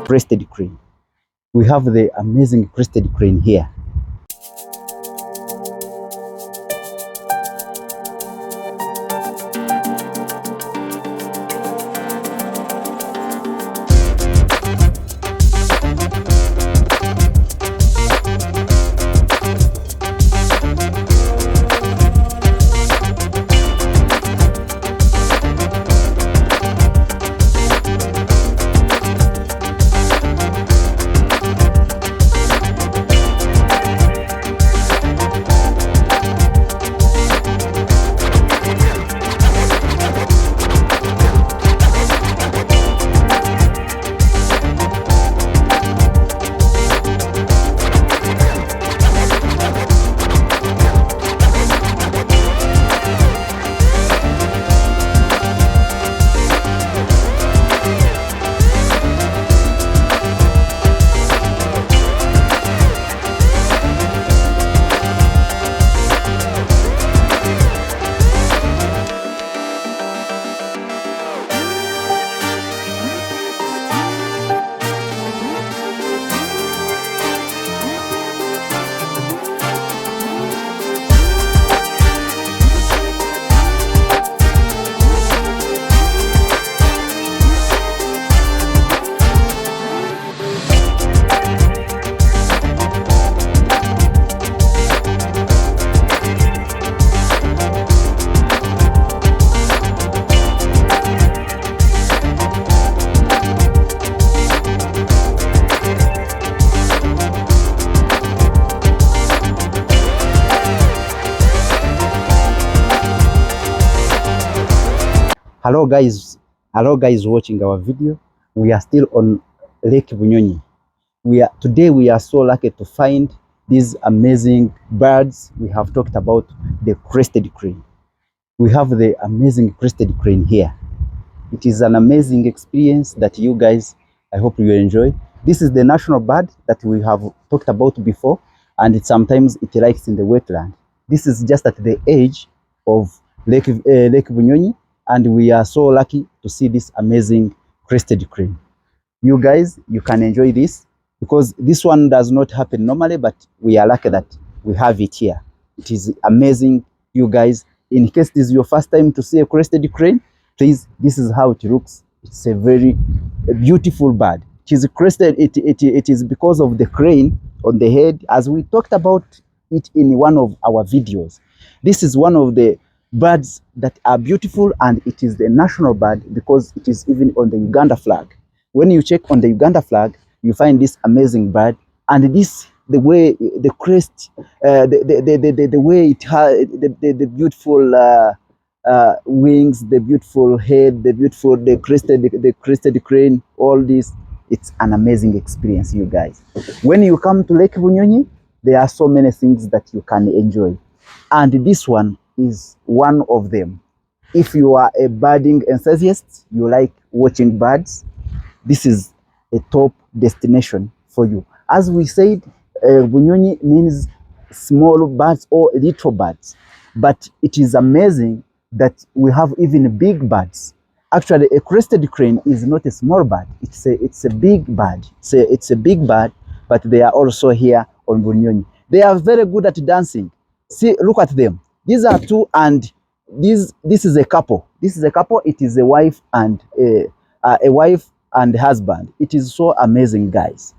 Crested crane. We have the amazing crested crane here. Hello guys watching our video. We are still on Lake Bunyonyi. Today we are so lucky to find these amazing birds. We have talked about the crested crane. We have the amazing crested crane here. It is an amazing experience that you guys, I hope you enjoy. This is the national bird that we have talked about before, and sometimes it likes in the wetland. This is just at the edge of Lake Bunyonyi. And we are so lucky to see this amazing crested crane. You guys, you can enjoy this because this one does not happen normally, but we are lucky that we have it here. It is amazing, you guys. In case this is your first time to see a crested crane, please, this is how it looks. It's a very beautiful bird. It is crested. It is because of the crane on the head, as we talked about it in one of our videos. This is one of the birds that are beautiful, and it is the national bird because it is even on the Uganda flag. When you check on the Uganda flag, you find this amazing bird, and this, the way the crest, the way it has the beautiful wings, the beautiful head, the crested crane, all this, it's an amazing experience, you guys. When you come to Lake Bunyonyi, there are so many things that you can enjoy, and this one is one of them. If you are a birding enthusiast, you like watching birds, this is a top destination for you. As we said, Bunyonyi means small birds or little birds, but it is amazing that we have even big birds. Actually, a crested crane is not a small bird. It's a big bird. It's a big bird, but they are also here on Bunyonyi. They are very good at dancing. See, look at them. These are two, and this is a couple. This is a couple. It is a wife and husband. It is so amazing, guys.